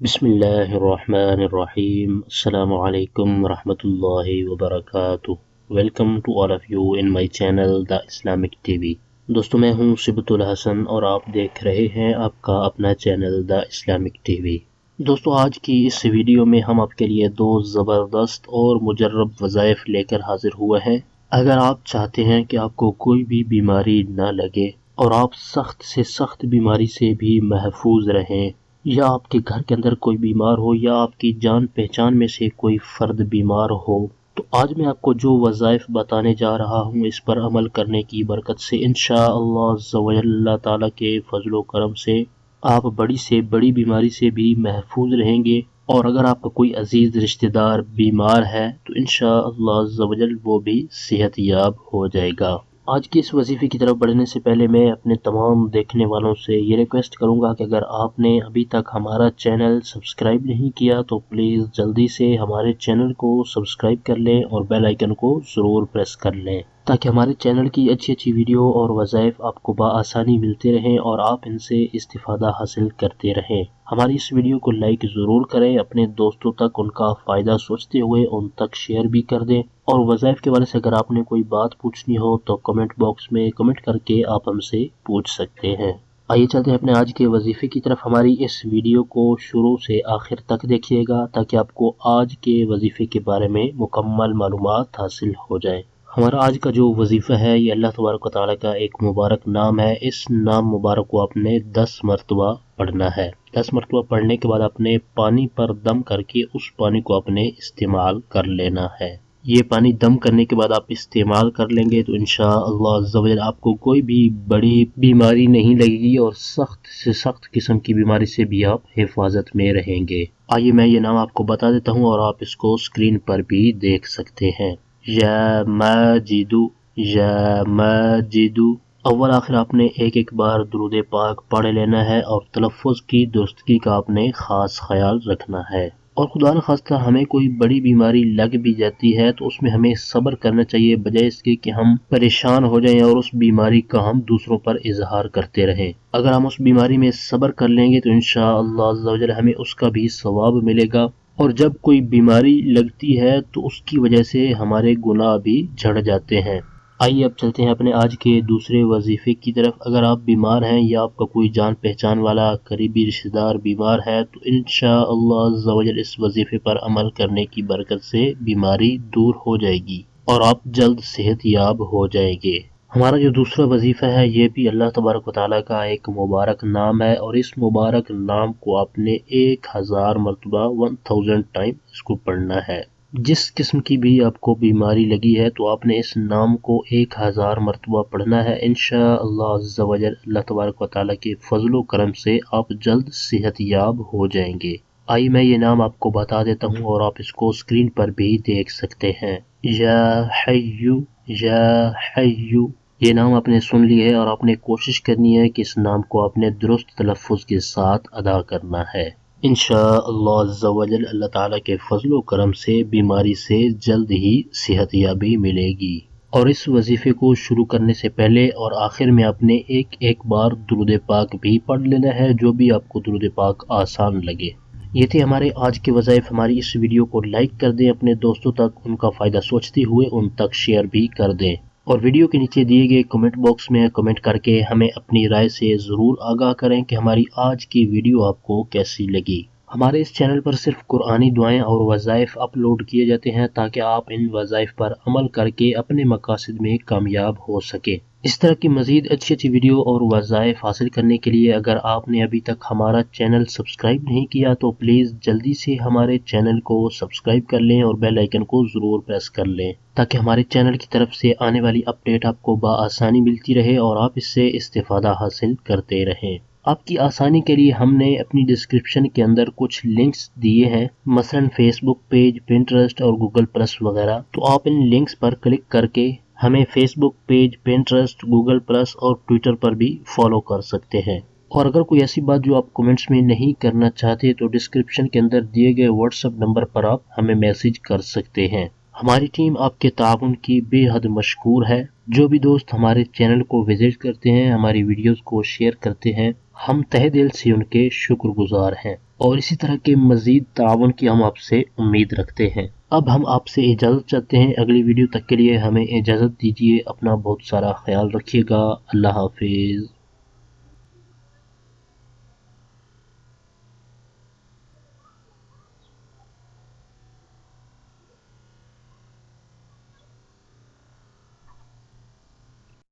Bismillahirrahmanirrahim. Assalamu alaikum warahmatullahi wabarakatuh. Welcome to all of you in my channel The Islamic TV. दोस्तों मैं हूं सिबतुल हसन और आप देख रहे हैं आपका अपना चैनल द इस्लामिक टीवी। दोस्तों आज की इस वीडियो में हम आपके लिए दो ज़बरदस्त और मुजर्रब वज़ाइफ लेकर हाजिर हुए हैं। अगर आप चाहते हैं कि आपको कोई भी बीमारी ना लगे और आप सख्त से सख्त बीमारी से भी महफूज रहें, या आपके घर के अंदर कोई बीमार हो या आपकी जान पहचान में से कोई फ़र्द बीमार हो, तो आज मैं आपको जो वज़ाइफ बताने जा रहा हूँ इस पर अमल करने की बरकत से इंशाअल्लाह अल्लाह ताला के फजलो करम से आप बड़ी से बड़ी बीमारी से भी महफूज रहेंगे। और अगर आपका कोई अजीज़ रिश्तेदार बीमार है तो इंशाअल्लाह वो भी सेहत याब हो जाएगा। आज की इस वजीफे की तरफ बढ़ने से पहले मैं अपने तमाम देखने वालों से ये रिक्वेस्ट करूंगा कि अगर आपने अभी तक हमारा चैनल सब्सक्राइब नहीं किया तो प्लीज़ जल्दी से हमारे चैनल को सब्सक्राइब कर लें और बेल आइकन को ज़रूर प्रेस कर लें, ताकि हमारे चैनल की अच्छी अच्छी वीडियो और वज़ाइफ आपको बआसानी मिलते रहें और आप इनसे इस्तिफ़ादा हासिल करते रहें। हमारी इस वीडियो को लाइक ज़रूर करें, अपने दोस्तों तक उनका फ़ायदा सोचते हुए उन तक शेयर भी कर दें। और वज़ाइफ के बारे से अगर आपने कोई बात पूछनी हो तो कमेंट बॉक्स में कमेंट करके आप हमसे पूछ सकते हैं। आइए चलते हैं अपने आज के वजीफे की तरफ। हमारी इस वीडियो को शुरू से आखिर तक देखिएगा ताकि आपको आज के वजीफे के बारे में मुकम्मल मालूमात हासिल हो जाए। हमारा आज का जो वजीफ़ा है ये अल्लाह तबारक व तआला का एक मुबारक नाम है। इस नाम मुबारक को आपने 10 मरतबा पढ़ना है। 10 मरतबा पढ़ने के बाद आपने पानी पर दम करके उस पानी को आपने इस्तेमाल कर लेना है। ये पानी दम करने के बाद आप इस्तेमाल कर लेंगे तो इंशाअल्लाह आपको कोई भी बड़ी बीमारी नहीं लगेगी और सख्त से सख्त किस्म की बीमारी से भी आप हिफाजत में रहेंगे। आइए मैं ये नाम आपको बता देता हूँ और आप इसको स्क्रीन पर भी देख सकते हैं। या माजिदु, या माजिदु। अव्वल आखिर आपने एक बार दुरूद पाक पढ़ लेना है और तलफ़्फ़ुज़ की दुरुस्तगी का आपने ख़ास ख्याल रखना है। और खुदा न खास्ता हमें कोई बड़ी बीमारी लग भी जाती है तो उसमें हमें सब्र करना चाहिए, बजाय इसके कि हम परेशान हो जाएं और उस बीमारी का हम दूसरों पर इजहार करते रहें। अगर हम उस बीमारी में सब्र कर लेंगे तो इंशाअल्लाह हमें उसका भी सवाब मिलेगा। और जब कोई बीमारी लगती है तो उसकी वजह से हमारे गुनाह भी झड़ जाते हैं। आइए अब चलते हैं अपने आज के दूसरे वजीफे की तरफ। अगर आप बीमार हैं या आपका कोई जान पहचान वाला करीबी रिश्तेदार बीमार है तो इंशाअल्लाह इस वजीफे पर अमल करने की बरकत से बीमारी दूर हो जाएगी और आप जल्द सेहत याब हो जाएंगे। हमारा जो दूसरा वजीफा है ये भी अल्लाह तबारक व तआला का एक मुबारक नाम है और इस मुबारक नाम को आपने 1000 मरतबा 1000 टाइम इसको पढ़ना है। जिस किस्म की भी आपको बीमारी लगी है तो आपने इस नाम को 1000 मरतबा पढ़ना है। इंशाअल्लाह अल्लाह तबारक व तआला के फजलो करम से आप जल्द सेहत याब हो जाएंगे। आइए मैं ये नाम आपको बता देता हूँ और आप इसको स्क्रीन पर भी देख सकते हैं। या हय्यु, या हय्यु। ये नाम आपने सुन लिया है और आपने कोशिश करनी है कि इस नाम को आपने दुरुस्त तलफ़्फ़ुज़ के साथ अदा करना है। इंशाअल्लाह अल्लाह ताला के फजलो करम से बीमारी से जल्द ही सेहत याबी मिलेगी। और इस वजीफे को शुरू करने से पहले और आखिर में आपने एक बार दुरूद पाक भी पढ़ लेना है, जो भी आपको दुरूद पाक आसान लगे। ये थे हमारे आज के वज़ाइफ। हमारी इस वीडियो को लाइक कर दें, अपने दोस्तों तक उनका फ़ायदा सोचते हुए उन तक शेयर भी कर दें और वीडियो के नीचे दिए गए कमेंट बॉक्स में कमेंट करके हमें अपनी राय से ज़रूर आगाह करें कि हमारी आज की वीडियो आपको कैसी लगी। हमारे इस चैनल पर सिर्फ कुरानी दुआएं और वज़ाइफ अपलोड किए जाते हैं ताकि आप इन वज़ाइफ पर अमल करके अपने मकासद में कामयाब हो सके। इस तरह की मज़ीद अच्छी अच्छी वीडियो और वज़ाइफ हासिल करने के लिए अगर आपने अभी तक हमारा चैनल सब्सक्राइब नहीं किया तो प्लीज़ जल्दी से हमारे चैनल को सब्सक्राइब कर लें और बेल आइकन को ज़रूर प्रेस कर लें, ताकि हमारे चैनल की तरफ से आने वाली अपडेट आपको बआसानी मिलती रहे और आप इससे इस्तिफ़ादा हासिल करते रहें। आपकी आसानी के लिए हमने अपनी डिस्क्रिप्शन के अंदर कुछ लिंक्स दिए हैं, मसलन फेसबुक पेज, पिंटरेस्ट और गूगल प्लस वगैरह। तो आप इन लिंक्स पर क्लिक करके हमें Facebook page, Pinterest, Google plus और ट्विटर पर भी फॉलो कर सकते हैं। और अगर कोई ऐसी बात जो आप कमेंट्स में नहीं करना चाहते तो डिस्क्रिप्शन के अंदर दिए गए व्हाट्सएप नंबर पर आप हमें मैसेज कर सकते हैं। हमारी टीम आपके ताउन की बेहद मशकूर है। जो भी दोस्त हमारे चैनल को विजिट करते हैं, हमारी वीडियोस को शेयर करते हैं, हम तहे दिल से उनके शुक्रगुजार हैं। اور اسی طرح کے مزید تعاون کی ہم آپ سے امید رکھتے ہیں۔ اب ہم آپ سے اجازت چاہتے ہیں، اگلی ویڈیو تک کے لیے ہمیں اجازت دیجیے، اپنا بہت سارا خیال رکھیے گا، اللہ حافظ۔